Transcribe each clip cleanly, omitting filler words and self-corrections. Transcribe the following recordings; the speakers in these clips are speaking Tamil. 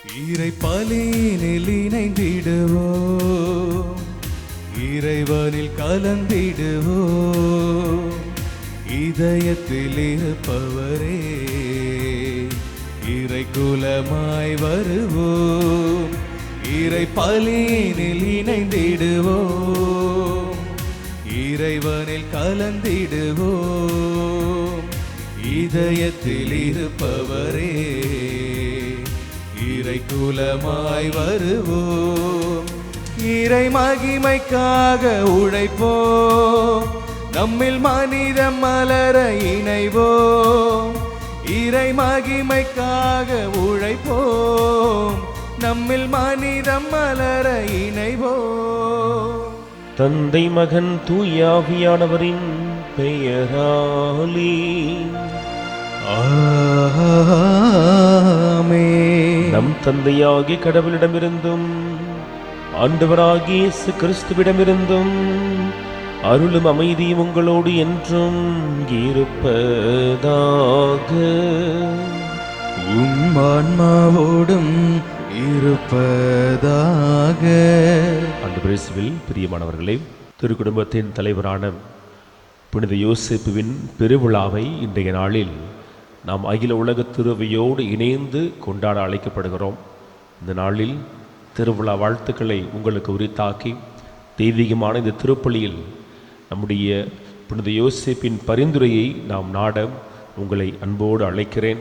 இறை பலியினில் இணைந்திடுவோம், இறைவனில் கலந்திடுவோம். இதயத்தில் இருப்பவரே இறை குலமாய் வருவோம், இறை பலியினில் இணைந்திடுவோம், இறைவனில் கலந்திடுவோம். இதயத்தில் இருப்பவரே இறை குலமாய் வருவோம். இறை மகிமைக்காக உழைப்போம், நம்மில் மனிதம் மலர இணைவோம். இறை மகிமைக்காக உழைப்போம், நம்மில் மனிதம் மலர இணைவோம். தந்தை மகன் தூயாவியானவரின் பெயராலே ஆமென். நம் தந்தையாகிய கடவுளிடமிருந்தும் ஆண்டவராகிய இயேசு கிறிஸ்துவிடமிருந்தும் அருளும் அமைதியும் உங்களோடு என்றும் இருப்பதாக. உம் ஆன்மாவோடும் இருப்பதாக. ஆண்டவர் இயேசுவில் பிரியமானவர்களே, திருக்குடும்பத்தின் தலைவரான புனித யோசேப்புவின் பெருவிழாவை இன்றைய நாளில் நாம் அகில உலக திருவையோடு இணைந்து கொண்டாட அழைக்கப்படுகிறோம். இந்த நாளில் திருவிழா வாழ்த்துக்களை உங்களுக்கு உரித்தாக்கி தெய்வீகமான இந்த திருப்பலியில் நம்முடைய புனித யோசேப்பின் பரிந்துரையை நாம் நாட உங்களை அன்போடு அழைக்கிறேன்.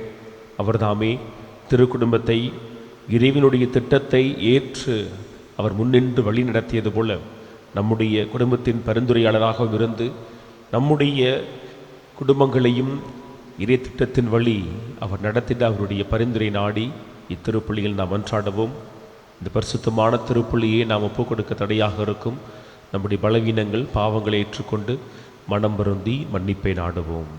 அவர்தாமே திருக்குடும்பத்தை இறைவனுடைய திட்டத்தை ஏற்று அவர் முன்னின்று வழி நடத்தியது போல நம்முடைய குடும்பத்தின் பரிந்துரையாளராக இருந்து நம்முடைய குடும்பங்களையும் இறை திட்டத்தின் வழி அவர் நடத்திட அவருடைய பரிந்துரை நாடி இத்திருப்பலியில் நாம் மன்றாடுவோம். இந்த பரிசுத்தமான திருப்பலியை நாம் ஒப்புக் கொடுக்க தடையாக இருக்கும் நம்முடைய பலவீனங்கள் பாவங்களை ஏற்றுக்கொண்டு மனம் வருந்தி மன்னிப்பை நாடுவோம்.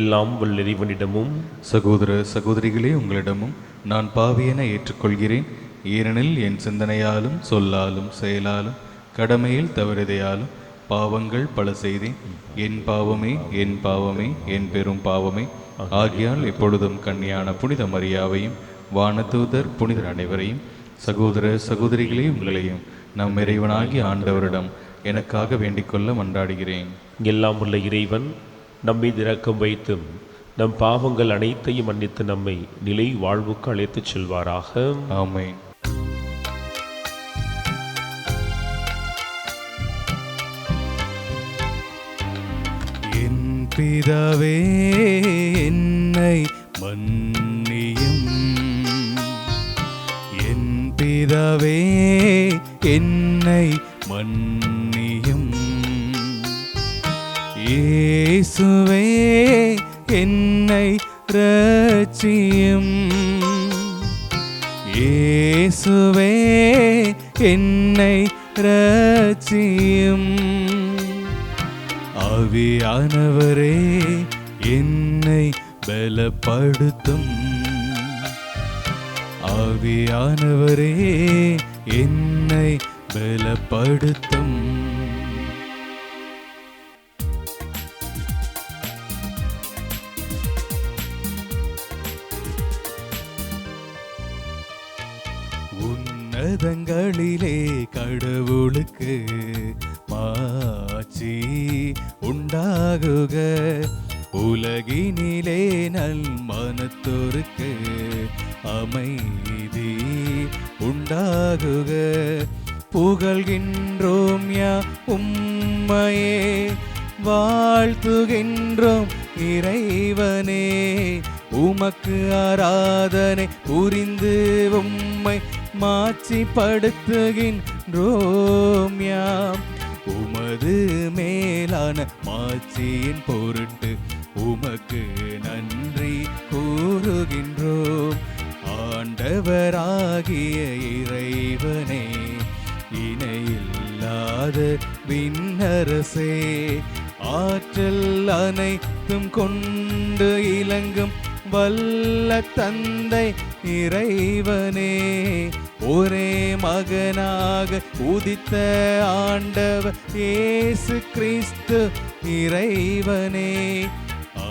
எல்லாம் வல்ல இறைவனிடமும் சகோதர சகோதரிகளே, உங்களிடமும் நான் பாவியென ஏற்றுக்கொள்கிறேன். ஏனெனில் என் சிந்தனையாலும் சொல்லாலும் செயலாலும் கடமையில் தவறுதையாலும் பாவங்கள் பல செய்தேன். என் பாவமே, என் பாவமே, என் பெரும் பாவமே. ஆகியால் எப்பொழுதும் கன்னியான புனித மரியாவையும் வானதூதர் புனிதர் அனைவரையும் சகோதர சகோதரிகளே உங்களையும் நம் இறைவனாகிய ஆண்டவரிடம் எனக்காக வேண்டிக் கொள்ள மன்றாடுகிறேன். எல்லாம் உள்ள இறைவன் நம்மீது இரக்கம் வைத்து நம் பாவங்கள் அனைத்தையும் மன்னித்து நம்மை நிலை வாழ்வுக்கு அழைத்துச் செல்வாராக. ஆமென். என் பிதாவே, என்னை மன்னியும். என் பிதாவே, என்னை மன்னியும். இயேசுவே, என்னை இரட்சியும். இயேசுவே, என்னை இரட்சியும். ஆவியானவரே, என்னை பலப்படுத்தும். ஆவியானவரே, என்னை பலப்படுத்தும். உன்னதங்களிலே கடவுளுக்கு மாட்சி உண்டாகுக. உலகினிலே நல் மனத்தோருக்கு அமைதி உண்டாகுக. புகழ்கின்றோம் யா உம்மையே, வாழ்த்துகின்றோம் இறைவனே. உமக்கு ஆராதனை புரிந்து உம்மை மாட்சிப்படுத்துகின்றோம் யாம். உமது மேலான மாட்சியின் பொருட்டு உமக்கு நன்றி கூறுகின்றோம். ஆண்டவராகிய இறைவனே, இணையில்லாத விண்ணரசே, ஆற்றல் அனைத்தும் கொண்டு இலங்கும் வல்ல தந்தை இறைவனே, ஒரே மகனாக உதித்த ஆண்டவர் இயேசு கிறிஸ்து இறைவனே,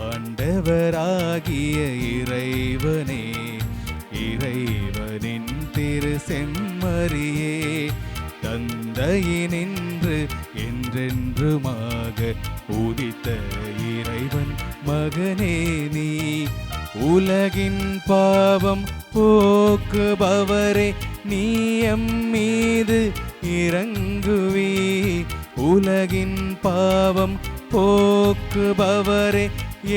ஆண்டவராகிய இறைவனே, இறைவனின் திரு செம்மறியே, தந்தையினின்று என்றென்றுமாக உதித்த இறைவன் மகனே நீ, உலகின் பாவம் போக்குபவரே நீ எம் மீது இரங்குவி, உலகின் பாவம் போக்குபவரே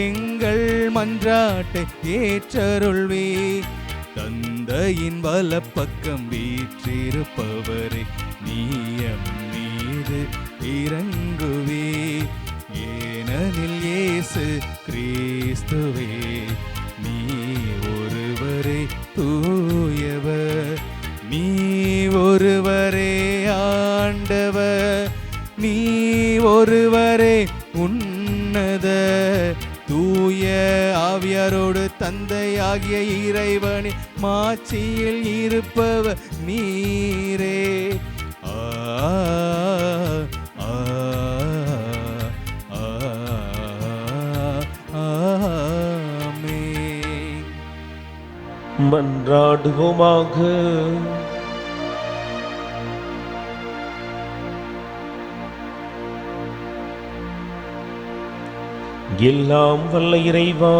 எங்கள் மன்றாட்டை ஏற்றருள்வி, தந்தையின் வலப்பக்கம் வீற்றிருப்பவரே நீ எம் மீது இரங்குவி, ஏனெனில் இயேசு கிறிஸ்துவே நீ ஒருவரே தூயவர், நீ ஒருவரே ஆண்டவர், நீ ஒருவரே உன்னத தூய ஆவியாரோடு தந்தையாகிய இறைவனின் மாட்சியில் இருப்பவர் நீரே. மன்றாடுவோமாக. எல்லாம் வல்ல இறைவா,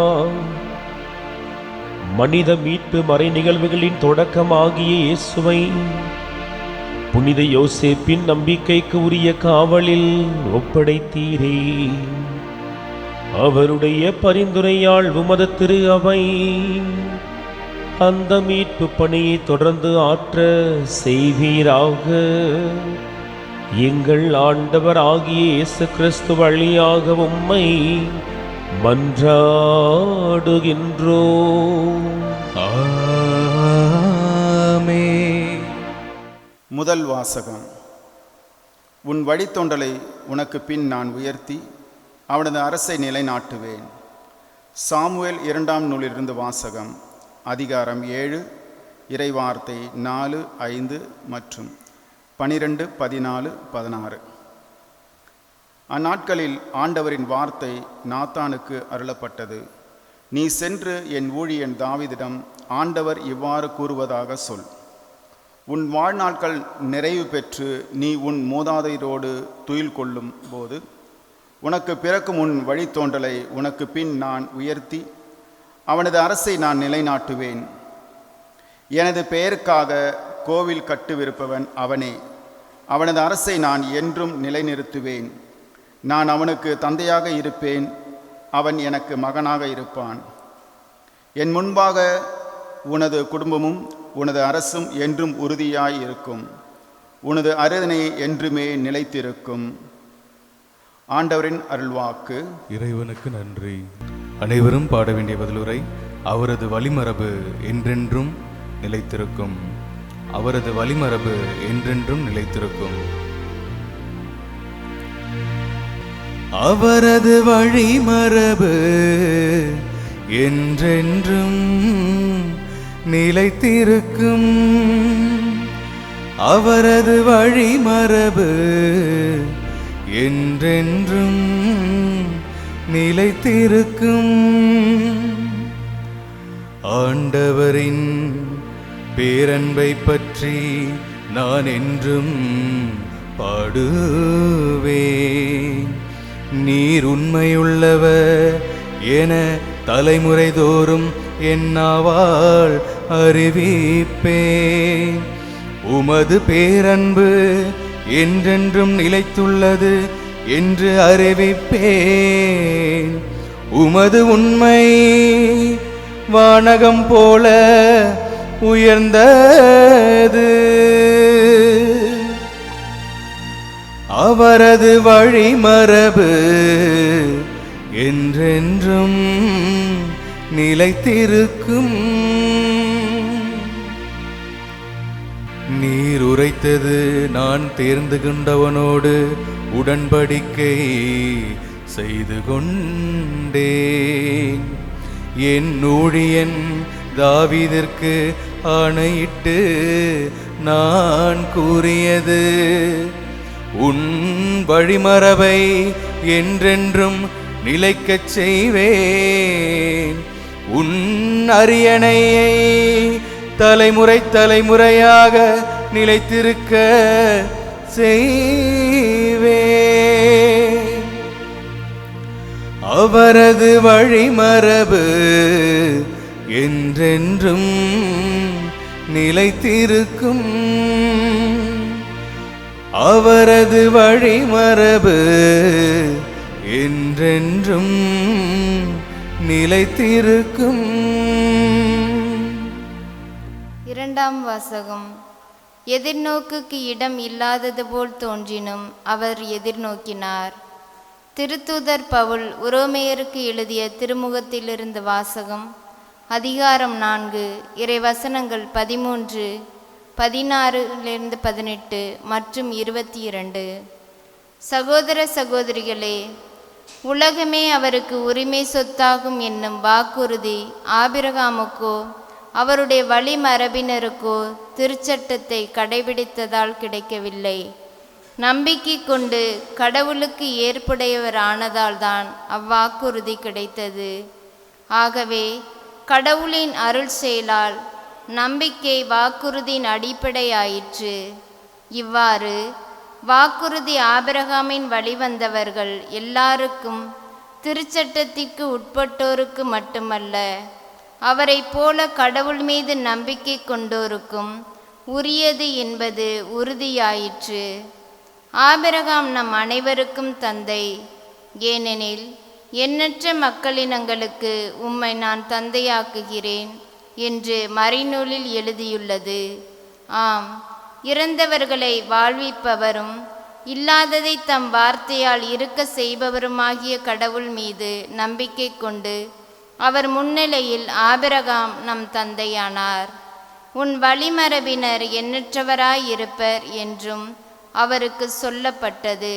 மனித மீட்பு மறை நிகழ்வுகளின் தொடக்கமாகிய இயேசுவை புனித யோசேப்பின் நம்பிக்கைக்கு உரிய காவலில் ஒப்படைத்தீரே. அவருடைய பரிந்துரையால் உமது திரு அவை அந்த மீட்பு பணியை தொடர்ந்து ஆற்ற செய்வீராக. எங்கள் ஆண்டவர் ஆகிய இயேசு கிறிஸ்து வழியாக உம்மை மன்றாடுகின்றோம். ஆமென். முதல் வாசகம். உன் வழித்தோன்றலை உனக்கு பின் நான் உயர்த்தி அவனது அரசை நிலைநாட்டுவேன். சாமுவேல் 2ஆம் நூலிலிருந்து வாசகம். அதிகாரம் 7, இறைவார்த்தை 4, 5 மற்றும் 12, 14, 16. அந்நாட்களில் ஆண்டவரின் வார்த்தை நாத்தானுக்கு அருளப்பட்டது. நீ சென்று என் ஊழியன் தாவீதிடம் ஆண்டவர் இவ்வாறு கூறுவதாக சொல். உன் வாழ்நாட்கள் நிறைவு பெற்று நீ உன் மூதாதையரோடு துயில் கொள்ளும் போது உனக்கு பிறக்கும் உன் வழித்தோன்றலை உனக்கு பின் நான் உயர்த்தி அவனது அரசை நான் நிலைநாட்டுவேன். எனது பெயருக்காக கோவில் கட்டுவிருப்பவன் அவனே. அவனது அரசை நான் என்றும் நிலைநிறுத்துவேன். நான் அவனுக்கு தந்தையாக இருப்பேன், அவன் எனக்கு மகனாக இருப்பான். என் முன்பாக உனது குடும்பமும் உனது அரசும் என்றும் உறுதியாய் இருக்கும். உனது அரியணை என்றுமே நிலைத்திருக்கும். ஆண்டவரின் அருள்வாக்கு. இறைவனுக்கு நன்றி. அனைவரும் பாட வேண்டிய பதிலுரை. அவரது வழிமரபு என்றென்றும் நிலைத்திருக்கும். அவரது வழிமரபு என்றென்றும் நிலைத்திருக்கும். அவரது வழிமரபு என்றென்றும் நிலைத்திருக்கும். அவரது வழிமரபு என்றென்றும் நிலைத்திருக்கும். ஆண்டவரின் பேரன்பை பற்றி நான் என்றும் பாடுவேன். நீர் உண்மையுள்ளவர் என தலைமுறை தோறும் என்னாவால் அறிவிப்பேன். உமது பேரன்பு என்றென்றும் நிலைத்துள்ளது என்று அறிவிப்பேன். உமது உண்மை வானகம் போல உயர்ந்தது. அவரது வழிமரபு என்றென்றும் நிலைத்திருக்கும். நீர் உரைத்தது நான் தேர்ந்து கொண்டவனோடு உடன்படிக்கை செய்து கொண்டேன். என் ஊழியன் தாவீதிற்கு ஆணையிட்டு நான் கூறியது, உன் வழிமரபை என்றென்றும் நிலைக்கச் செய்வேன். உன் அரியணையை தலைமுறை தலைமுறையாக நிலைத்திருக்க செய்வேன். அவரது வழிமரபு என்றென்றும் நிலைத்திருக்கும். அவரது வழிமரபு என்றென்றும் நிலைத்திருக்கும். இரண்டாம் வாசகம். எதிர்நோக்குக்கு இடம் இல்லாதது போல் தோன்றினும் அவர் எதிர்நோக்கினார். திருத்தூதர் பவுல் உரோமையருக்கு எழுதிய திருமுகத்திலிருந்து வாசகம். அதிகாரம் 4, இறைவசனங்கள் 13, 16-18 மற்றும் 22. சகோதர சகோதரிகளே, உலகமே அவருக்கு உரிமை சொத்தாகும் என்னும் வாக்குறுதி ஆபிரகாமுக்கோ அவருடைய வழிமரபினருக்கோ திருச்சட்டத்தை கடைபிடித்ததால் கிடைக்கவில்லை. நம்பிக்கை கொண்டு கடவுளுக்கு ஏற்புடையவரானதால்தான் அவ்வாக்குறுதி கிடைத்தது. ஆகவே கடவுளின் அருள் செயலால் நம்பிக்கை வாக்குறுதியின் அடிப்படையாயிற்று. இவ்வாறு வாக்குறுதி ஆபிரகாமின் வழிவந்தவர்கள் எல்லாருக்கும், திருச்சட்டத்திற்கு உட்பட்டோருக்கு மட்டுமல்ல, அவரை போல கடவுள் மீது நம்பிக்கை கொண்டோருக்கும் உரியது என்பது உறுதியாயிற்று. ஆபிரகாம் நம் அனைவருக்கும் தந்தை. ஏனெனில் எண்ணற்ற மக்களினங்களுக்கு உம்மை நான் தந்தையாக்குகிறேன் என்று மறைநூலில் எழுதியுள்ளது. ஆம், இறந்தவர்களை வாழ்விப்பவரும் இல்லாததை தம் வார்த்தையால் இருக்க செய்பவருமாகிய கடவுள் மீது நம்பிக்கை கொண்டு அவர் முன்னிலையில் ஆபிரகாம் நம் தந்தையானார். உன் வழிமரபினர் எண்ணற்றவராயிருப்பர் என்றும் அவருக்கு சொல்லப்பட்டது.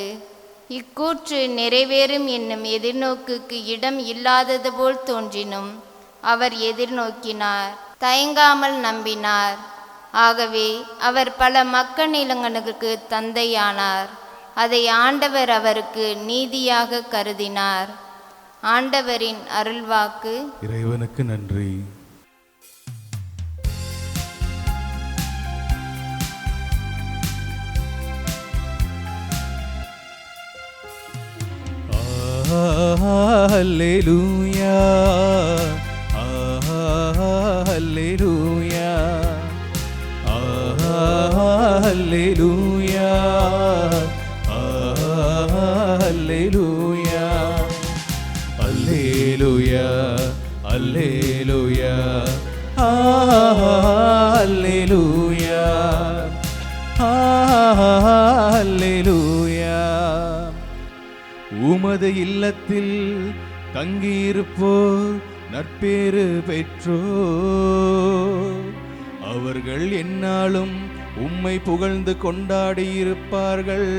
இக்கூற்று நிறைவேறும் என்னும் எதிர்நோக்குக்கு இடம் இல்லாதது போல் தோன்றினும் அவர் எதிர்நோக்கினார், தயங்காமல் நம்பினார். ஆகவே அவர் பல மக்களினங்களுக்கு தந்தையானார். அதை ஆண்டவர் அவருக்கு நீதியாக கருதினார். ஆண்டவரின் அருள்வாக்கு. இறைவனுக்கு நன்றி. அல்லேலூயா, அல்லேலூயா, அல்லேலூயா, அல்லேலூயா, அல்லேலூயா, அல்லேலூயா, அல்லேலூயா, அல்லேலூயா. உமது இல்லத்தில் தங்கியிருப்போர் நற்பேறு பெற்றோர். அவர்கள் எந்நாளும் உம்மை புகழ்ந்து கொண்டாடியிருப்பார்கள்.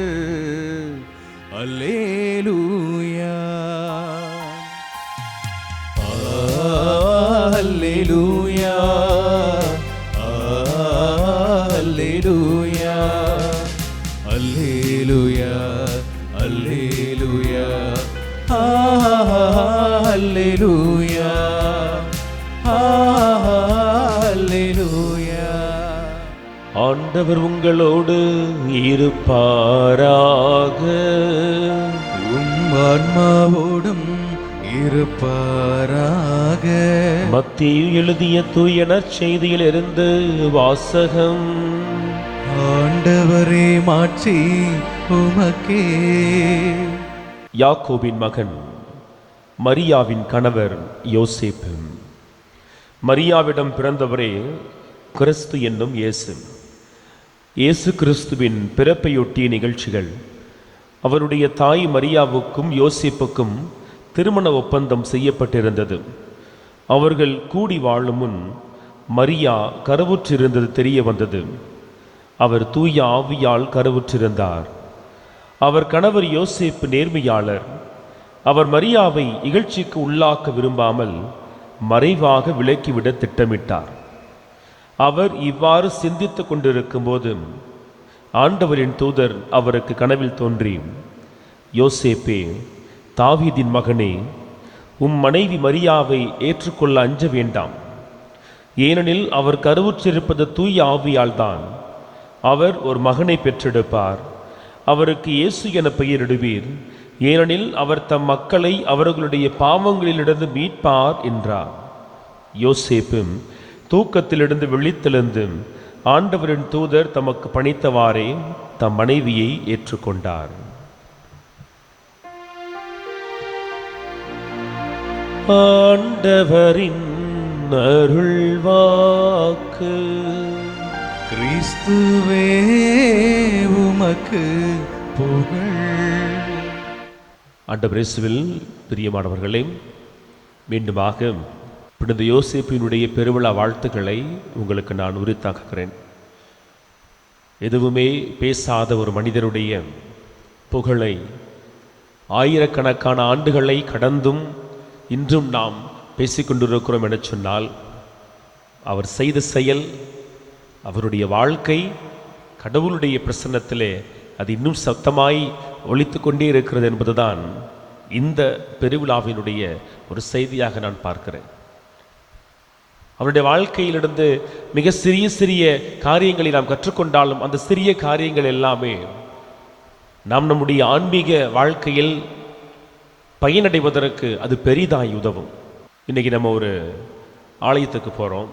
அல்லேலூயா, அல்லேலூயா, அல்லேலூயா, அல்லேலூயா, அல்லேலூயா, அல்லேலூயா, அல்லேலூயா. ஆண்டவர் உங்களோடு இருப்பாராக. உம் ஆன்மாவோடும் இருப்பாராக. மத்தேயு எழுதிய தூய நற்செய்தியிலிருந்து வாசகம். ஆண்டவரே, மாட்சி உமக்கே. யாக்கோபின் மகன் மரியாவின் கணவர் யோசேப்பு. மரியாவிடம் பிறந்தவரே கிறிஸ்து என்னும் இயேசு. இயேசு கிறிஸ்துவின் பிறப்பையொட்டிய நிகழ்ச்சிகள். அவருடைய தாய் மரியாவுக்கும் யோசேப்புக்கும் திருமண ஒப்பந்தம் செய்யப்பட்டிருந்தது. அவர்கள் கூடி வாழும் முன் மரியா கருவுற்றிருந்தது தெரிய வந்தது. அவர் தூய ஆவியால் கருவுற்றிருந்தார். அவர் கணவர் யோசேப்பு நேர்மையாளர். அவர் மரியாவை இகழ்ச்சிக்கு உள்ளாக்க விரும்பாமல் மறைவாக விலக்கிவிட திட்டமிட்டார். அவர் இவ்வாறு சிந்தித்துக் கொண்டிருக்கும் போது ஆண்டவரின் தூதர் அவருக்கு கனவில் தோன்றி, யோசேப்பே, தாவீதின் மகனே, உம் மனைவி மரியாவை ஏற்றுக்கொள்ள அஞ்ச வேண்டாம். ஏனெனில் அவர் கருவுற்றிருப்பது தூய ஆவியால் தான். அவர் ஒரு மகனை பெற்றெடுப்பார். அவருக்கு இயேசு என பெயரிடுவீர். ஏனெனில் அவர் தம் மக்களை அவர்களுடைய பாவங்களிலிருந்து மீட்பார் என்றார். யோசேப்பும் தூக்கத்திலிருந்து விழித்தெழுந்து ஆண்டவரின் தூதர் தமக்கு பணித்தவாறே தம் மனைவியை ஏற்றுக்கொண்டார். ஆண்டவரின் அருள்வாக்கு. கிறிஸ்துவே உமக்கு புகழ். ஆண்டவர் இயேசுவில் பிரியமானவர்களே, மீண்டுமாக புனித யோசேப்பினுடைய பெருவிழா வாழ்த்துக்களை உங்களுக்கு நான் உரித்தாக்குகிறேன். எதுவுமே பேசாத ஒரு மனிதருடைய புகழை ஆயிரக்கணக்கான ஆண்டுகளை கடந்தும் இன்றும் நாம் பேசிக்கொண்டிருக்கிறோம் என சொன்னால், அவர் செய்த செயல், அவருடைய வாழ்க்கை கடவுளுடைய பிரசன்னத்திலே அது இன்னும் சத்தமாய் ஒலித்து கொண்டே இருக்கிறது என்பதுதான் இந்த பெருவிழாவினுடைய ஒரு செய்தியாக நான் பார்க்கிறேன். அவருடைய வாழ்க்கையிலிருந்து மிக சிறிய சிறிய காரியங்களை நாம் கற்றுக்கொண்டாலும் அந்த சிறிய காரியங்கள் எல்லாமே நாம் நம்முடைய ஆன்மீக வாழ்க்கையில் பயனடைவதற்கு அது பெரிதாய் உதவும். இன்றைக்கி நம்ம ஒரு ஆலயத்துக்கு போகிறோம்.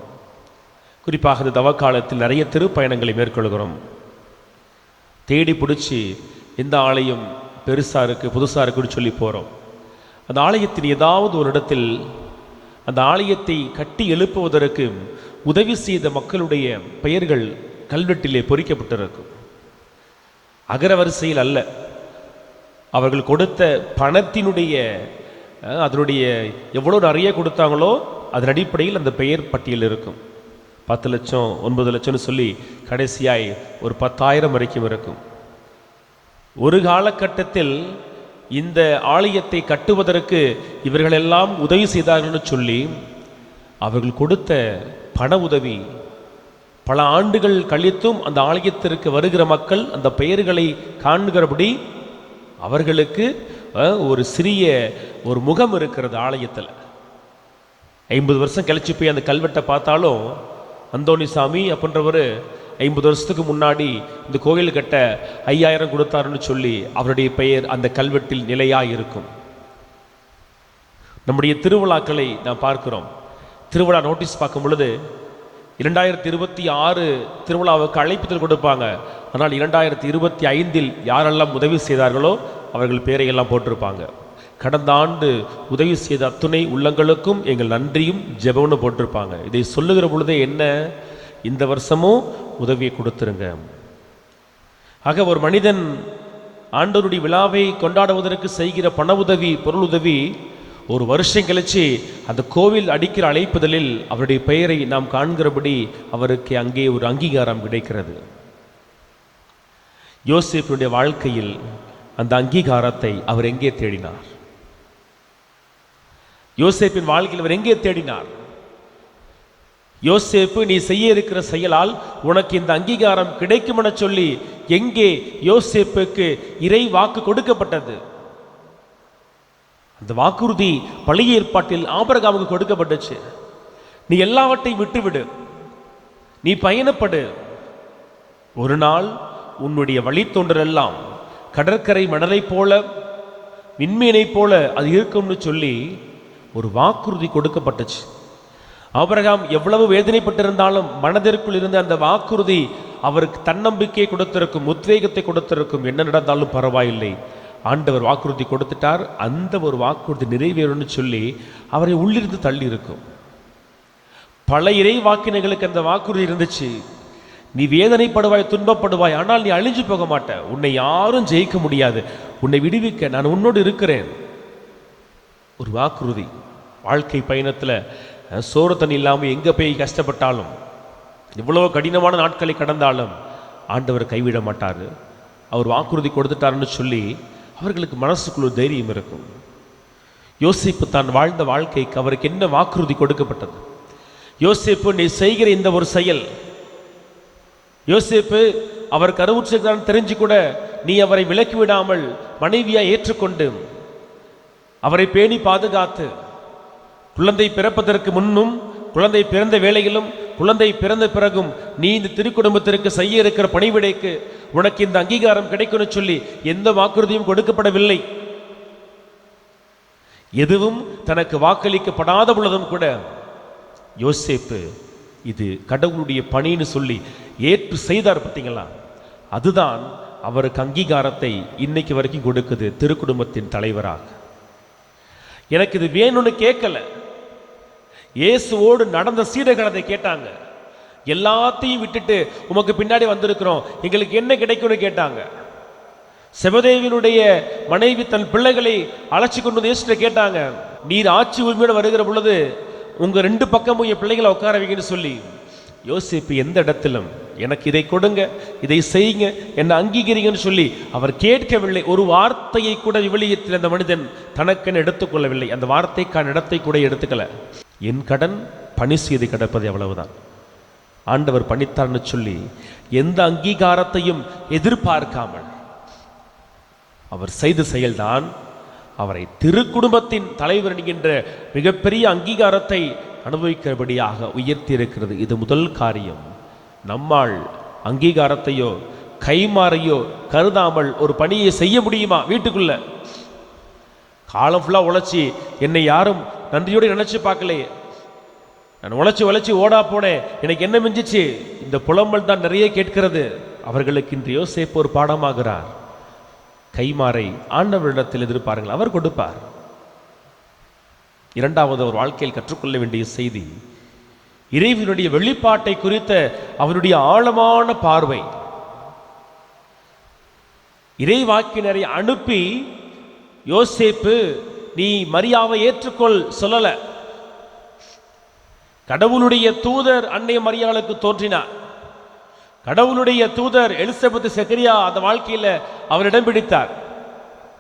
குறிப்பாக இந்த தவக்காலத்தில் நிறைய திருப்பயணங்களை மேற்கொள்கிறோம். தேடி பிடிச்சி எந்த ஆலயம் பெருசாக இருக்குது புதுசாக இருக்குன்னு சொல்லி போகிறோம். அந்த ஆலயத்தின் ஏதாவது ஒரு இடத்தில் அந்த ஆலயத்தை கட்டி எழுப்புவதற்கு உதவி செய்த மக்களுடைய பெயர்கள் கல்வெட்டிலே பொறிக்கப்பட்டிருக்கும். அகரவரிசையில் அல்ல, அவர்கள் கொடுத்த பணத்தினுடைய அதனுடைய எவ்வளோ நிறைய கொடுத்தாங்களோ அதன் அடிப்படையில் அந்த பெயர் பட்டியல் இருக்கும். 10 லட்சம் 9 லட்சம்னு சொல்லி கடைசியாய் ஒரு 10,000 வரைக்கும் இருக்கும். ஒரு காலகட்டத்தில் இந்த ஆலயத்தை கட்டுவதற்கு இவர்களெல்லாம் உதவி செய்தார்கள்னு சொல்லி அவர்கள் கொடுத்த பண உதவி பல ஆண்டுகள் கழித்தும் அந்த ஆலயத்திற்கு வருகிற மக்கள் அந்த பெயர்களை காண்கிறபடி அவர்களுக்கு ஒரு சிறிய ஒரு முகம் இருக்கிறது ஆலயத்தில். 50 வருஷம் கழிச்சு போய் அந்த கல்வெட்டை பார்த்தாலும் அந்தோணிசாமி அப்படின்றவர் 50 வருஷத்துக்கு முன்னாடி இந்த கோயில் கட்ட 5000 கொடுத்தாருன்னு சொல்லி அவருடைய பெயர் அந்த கல்வெட்டில் நிலையாக இருக்கும். நம்முடைய திருவிழாக்களை நாம் பார்க்கிறோம். திருவிழா நோட்டீஸ் பார்க்கும் பொழுது 2026 திருவிழாவுக்கு அழைப்புதல் கொடுப்பாங்க. ஆனால் 2025 யாரெல்லாம் உதவி செய்தார்களோ அவர்கள் பேரையெல்லாம் போட்டிருப்பாங்க. கடந்த ஆண்டு உதவி செய்த அத்துணை உள்ளங்களுக்கும் எங்கள் நன்றியும் ஜெபம்னு போட்டிருப்பாங்க. இதை சொல்லுகிற பொழுதே என்ன, இந்த வருஷமும் உதவியை கொடுத்துருங்க. ஆக ஒரு மனிதன் ஆண்டவருடைய விழாவை கொண்டாடுவதற்கு செய்கிற பண உதவி பொருள் உதவி ஒரு வருஷம் கழிச்சு அந்த கோவில் அடிக்கிற அழைப்புதலில் அவருடைய பெயரை நாம் காண்கிறபடி அவருக்கு அங்கே ஒரு அங்கீகாரம் கிடைக்கிறது. யோசேப்பினுடைய வாழ்க்கையில் அந்த அங்கீகாரத்தை அவர் எங்கே தேடினார்? யோசேப்பின் வாழ்க்கையில் அவர் எங்கே தேடினார்? யோசேப்பு, நீ செய்ய இருக்கிற செயலால் உனக்கு இந்த அங்கீகாரம் கிடைக்கும் என சொல்லி எங்கே யோசேப்புக்கு இறை வாக்கு கொடுக்கப்பட்டது? அந்த வாக்குறுதி பழைய ஏற்பாட்டில் ஆபிரகாமுக்கு கொடுக்கப்பட்டுச்சு. நீ எல்லாவற்றையும் விட்டுவிடு, நீ பயணப்படு, ஒரு நாள் உன்னுடைய வழித்தோன்றலெல்லாம் கடற்கரை மணலை போல விண்மீனை போல அது இருக்கும்னு சொல்லி ஒரு வாக்குறுதி கொடுக்கப்பட்டுச்சு. ஆபிரகாம் எவ்வளவு வேதனைப்பட்டிருந்தாலும் மனதிற்குள் இருந்த அந்த வாக்குறுதி அவருக்கு தன்னம்பிக்கையை கொடுத்திருக்கும், உத்வேகத்தை கொடுத்திருக்கும். என்ன நடந்தாலும் பரவாயில்லை, ஆண்டவர் வாக்குறுதி கொடுத்துட்டார், அந்த ஒரு வாக்குறுதி நிறைவேறும்னு சொல்லி அவரை உள்ளிருந்து தள்ளி இருக்கும். பல இறை வாக்கினைகளுக்கு அந்த வாக்குறுதி இருந்துச்சு. நீ வேதனைப்படுவாய், துன்பப்படுவாய், ஆனால் நீ அழிஞ்சு போக மாட்ட, உன்னை யாரும் ஜெயிக்க முடியாது, உன்னை விடுவிக்க நான் உன்னோடு இருக்கிறேன். ஒரு வாக்குறுதி. வாழ்க்கை பயணத்தில் சோறு தண்ணி இல்லாமல் எங்கே போய் கஷ்டப்பட்டாலும், இவ்வளோ கடினமான நாட்களை கடந்தாலும் ஆண்டவர் கைவிட மாட்டார். அவர் வாக்குறுதி கொடுத்துட்டாருன்னு சொல்லி அவர்களுக்கு மனசுக்குள்ள ஒரு தைரியம் இருக்கும். யோசேப்பு தான் வாழ்ந்த வாழ்க்கைக்கு அவருக்கு என்ன வாக்குறுதி கொடுக்கப்பட்டது? யோசேப்பு, நீ செய்கிற இந்த ஒரு செயல், யோசேப்பு அவர் கருவுற்றான் தெரிஞ்சு கூட நீ அவரை விலக்கி விடாமல் மனைவியா ஏற்றுக்கொண்டு அவரை பேணி பாதுகாத்து குழந்தை பிறப்பதற்கு முன்னும் குழந்தை பிறந்த வேளையிலும் குழந்தை பிறந்த பிறகும் நீ இந்த திருக்குடும்பத்திற்கு செய்ய இருக்கிற பணிவிடைக்கு உனக்கு இந்த அங்கீகாரம் கிடைக்கும்னு சொல்லி எந்த வாக்குறுதியும் கொடுக்கப்படவில்லை. எதுவும் தனக்கு வாக்களிக்கப்படாத பொழுதும் கூட யோசேப்பு இது கடவுளுடைய பணின்னு சொல்லி ஏற்று செய்தார். பார்த்தீங்களா? அதுதான் அவருக்கு அங்கீகாரத்தை இன்னைக்கு வரைக்கும் கொடுக்குது திருக்குடும்பத்தின் தலைவராக. எனக்கு இது வேணும்னு கேட்கல. இயேசுவோடு நடந்த சீடர்கள் அதை கேட்டாங்க. எல்லாத்தையும் விட்டுட்டு உமக்கு பின்னாடி வந்திருக்கிறோம், எங்களுக்கு என்ன கிடைக்கும்னு கேட்டாங்க. செபதேவினுடைய மனைவி தன் பிள்ளைகளை அழைச்சி கொண்டு வந்து இயேசுட்ட கேட்டாங்க, நீர் ஆட்சி உரிமையோடு வருகிற பொழுது உங்க 2 பக்கமும் என் பிள்ளைகளை உட்கார வைங்கன்னு சொல்லி. யோசேப்பு எந்த இடத்திலும் எனக்கு இதை கொடுங்க, இதை செய்யுங்க, என்னை அங்கீகரிங்கன்னு சொல்லி அவர் கேட்கவில்லை. ஒரு வார்த்தையை கூட விவிலியத்தில் அந்த மனிதன் தனக்கென எடுத்துக்கொள்ளவில்லை. அந்த வார்த்தைக்கான இடத்தை கூட எடுத்துக்கல. என் கடன் பணி செய்து கிடப்பது எவ்வளவுதான், ஆண்டவர் பணித்தார்னு சொல்லி எந்த அங்கீகாரத்தையும் எதிர்பார்க்காமல் அவர் செய்த செயல்தான் அவரை திருக்குடும்பத்தின் தலைவர் என்கின்ற மிகப்பெரிய அங்கீகாரத்தை அனுபவிக்கிறபடியாக உயர்த்தி இருக்கிறது. இது முதல் காரியம். நம்மால் அங்கீகாரத்தையோ கைமாறையோ கருதாமல் ஒரு பணியை செய்ய முடியுமா? வீட்டுக்குள்ள காலம் ஃபுல்லாக உழைச்சி என்னை யாரும் நன்றியோடு நினைச்சு பார்க்கலையே, நான் உழைச்சி ஓடா போனேன், எனக்கு என்ன மிஞ்சிச்சு, இந்த புலம்பல் தான் நிறைய கேட்கிறது. அவர்களுக்கு இன்று யோசேப்பு ஒரு பாடமாகிறார். கைமாறை ஆண்டவரிடத்தில் எதிர்பாருங்கள், அவர் கொடுப்பார். இரண்டாவது அவர் வாழ்க்கையில் கற்றுக்கொள்ள வேண்டிய செய்தி, இறைவனுடைய வெளிப்பாட்டை குறித்த அவருடைய ஆழமான பார்வை. இறைவாக்கினரை அனுப்பி யோசேப்பு நீ மரியாவை ஏற்றுக்கொள் சொல்லல. கடவுளுடைய தூதர் அன்னை மரியாளுக்கு தோன்றினார். கடவுளுடைய தூதர் எலிசபெத் செக்கரியா அந்த வாழ்க்கையில அவர் இடம் பிடித்தார்.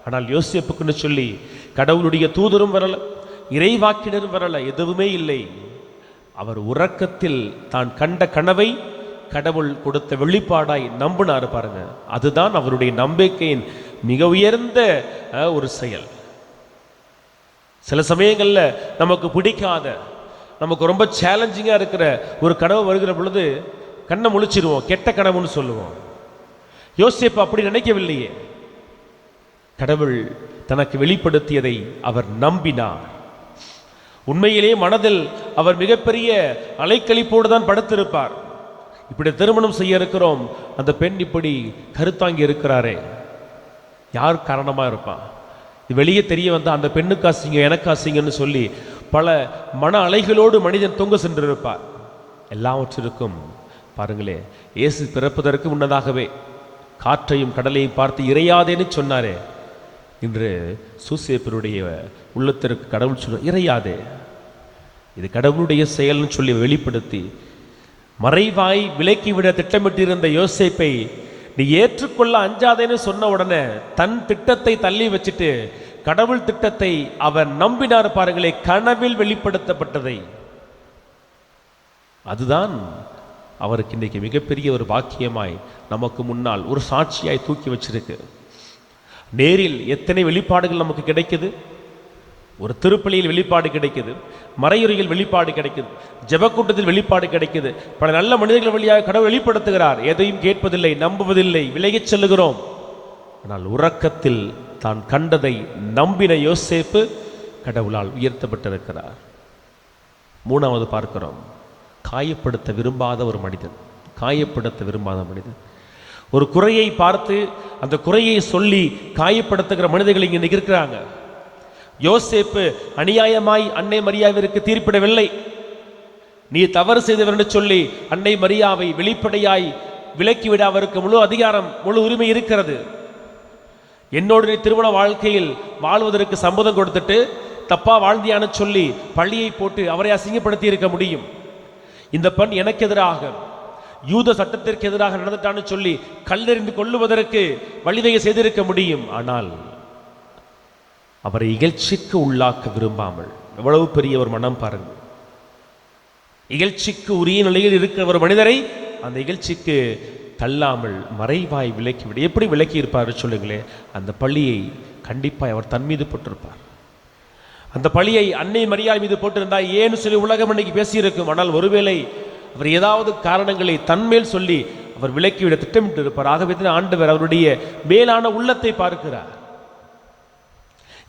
ஆனால் யோசேப்புக்குன்னு சொல்லி கடவுளுடைய தூதரும் வரல, இறைவாக்கினரும் வரல, எதுவுமே இல்லை. அவர் உறக்கத்தில் தான் கண்ட கனவை கடவுள் கொடுத்த வெளிப்பாடாய் நம்பினார். பாருங்க, அதுதான் அவருடைய நம்பிக்கையின் மிக உயர்ந்த ஒரு செயல். சில சமயங்கள்ல நமக்கு பிடிக்காத, நமக்கு ரொம்ப சேலஞ்சிங்கா இருக்கிற ஒரு கனவு வருகிற பொழுது கண்ணை முழிச்சிருவோம், கெட்ட கனவுன்னு சொல்லுவோம். யோசேப்பு அப்படி நினைக்கவில்லையே. கடவுள் தனக்கு வெளிப்படுத்தியதை அவர் நம்பினார். உண்மையிலே மனதில் அவர் மிகப்பெரிய அலைக்கழிப்போடு தான் படுத்திருப்பார். இப்படி திருமணம் செய்ய இருக்கிறோம், அந்த பெண் இப்படி கருத்தாங்கி இருக்கிறாரே, யார் காரணமா இருப்பான்? வெளியே தெரிய வந்தால் அந்த பெண்ணுக்கு ஆசிங்க எனக்கு ஆசிங்கன்னு சொல்லி பல மன அலைகளோடு மனிதன் தொங்க சென்றிருப்பார். எல்லாவற்றிற்கும் பாருங்களே, இயேசு பிறப்பதற்கு முன்னதாகவே காற்றையும் கடலையும் பார்த்து இறையாதேன்னு சொன்னாரே. இன்று சூசேப்பருடைய உள்ளத்திற்கு கடவுள் சொல்ல இறையாதே, இது கடவுளுடைய செயல்னு சொல்லி வெளிப்படுத்தி மறைவாய் விலக்கிவிட திட்டமிட்டிருந்த யோசேப்பை நீ ஏற்றுக்கொள்ள அஞ்சாதேன்னு சொன்ன உடனே தன் திட்டத்தை தள்ளி வச்சுட்டு கடவுள் திட்டத்தை அவர் நம்பினார். பாருங்களே, கனவில் வெளிப்படுத்தப்பட்டதை. அதுதான் அவருக்கு இன்றைக்கு மிகப்பெரிய ஒரு பாக்கியமாய் நமக்கு முன்னால் ஒரு சாட்சியாய் தூக்கி வச்சிருக்கு. நேரில் எத்தனை வெளிப்பாடுகள் நமக்கு கிடைக்குது. ஒரு திருப்பலியில் வெளிப்பாடு கிடைக்குது, மறையுறையில் வெளிப்பாடு கிடைக்குது, ஜெபக்கூட்டத்தில் வெளிப்பாடு கிடைக்குது. பல நல்ல மனிதர்கள் வழியாக கடவுள் வெளிப்படுத்துகிறார். எதையும் கேட்பதில்லை, நம்புவதில்லை, விலகிச் செல்லுகிறோம். ஆனால் உறக்கத்தில் தான் கண்டதை நம்பின யோசேப்பு கடவுளால் உயர்த்தப்பட்டிருக்கிறார். மூணாவது பார்க்கிறோம், காயப்படுத்த விரும்பாத ஒரு மனிதன். காயப்படுத்த விரும்பாத மனிதன். ஒரு குறையை பார்த்து அந்த குறையை சொல்லி காயப்படுத்துகிற மனிதர்கள் இங்கே இருக்கிறாங்க. யோசேப்பு அநியாயமாய் அன்னை மரியாவிற்கு தீர்ப்பிடவில்லை. நீ தவறு செய்தவர் என்று சொல்லி அன்னை மரியாவை வெளிப்படையாய் விலக்கிவிட அவருக்கு முழு அதிகாரம், முழு உரிமை இருக்கிறது. என்னோடு நீ திருமண வாழ்க்கையில் வாழ்வதற்கு சம்மதம் கொடுத்துட்டு தப்பா வாழ்ந்தியான்னு சொல்லி பள்ளியை போட்டு அவரை அசிங்கப்படுத்தி இருக்க முடியும். இந்த பெண் எனக்கு எதிராக, யூத சட்டத்திற்கு எதிராக நடந்துட்டான்னு சொல்லி கல்லெறிந்து கொள்ளுவதற்கு வழிவகை செய்திருக்க முடியும். ஆனால் அவரை இகழ்ச்சிக்கு உள்ளாக்க விரும்பாமல், எவ்வளவு பெரிய ஒரு மனம் பாருங்கள். இகழ்ச்சிக்கு உரிய நிலையில் இருக்கிற ஒரு மனிதரை அந்த இகழ்ச்சிக்கு தள்ளாமல் மறைவாய் விலக்கிவிட எப்படி விலக்கி இருப்பார் சொல்லுங்களேன். அந்த பள்ளியை கண்டிப்பாக அவர் தன் மீது போட்டிருப்பார். அந்த பழியை அன்னை மரியாள் மீது போட்டிருந்தால் ஏன்னு சொல்லி உலகம் இன்னைக்கு பேசியிருக்கும். ஆனால் ஒருவேளை அவர் ஏதாவது காரணங்களை தன்மேல் சொல்லி அவர் விலக்கிவிட திட்டமிட்டு இருப்பார். ஆகவே ஆண்டவர் அவருடைய மேலான உள்ளத்தை பார்க்கிறார்.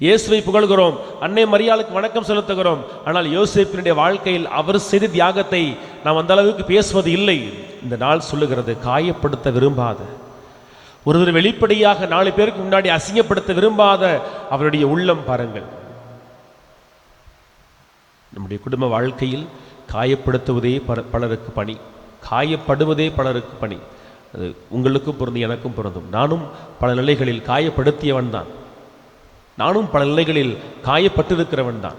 இயேசுவை புகழ்கிறோம், அன்னை மரியாளுக்கு வணக்கம் செலுத்துகிறோம். ஆனால் யோசேப்பினுடைய வாழ்க்கையில் அவர் செய்த தியாகத்தை நாம் அந்த அளவுக்கு பேசுவது இல்லை. இந்த நாள் சொல்லுகிறது, காயப்படுத்த விரும்பாத, ஒருவர் வெளிப்படையாக 4 பேருக்கு முன்னாடி அசிங்கப்படுத்த விரும்பாத அவருடைய உள்ளம் பாருங்கள். நம்முடைய குடும்ப வாழ்க்கையில் காயப்படுத்துவதே பலருக்கு பணி, காயப்படுவதே பலருக்கு பணி. அது உங்களுக்கும் பொருந்தும், எனக்கும் பொருந்தும். நானும் பல நிலைகளில் காயப்படுத்தியவன் தான், நானும் பல நிலைகளில் காயப்பட்டிருக்கிறவன் தான்.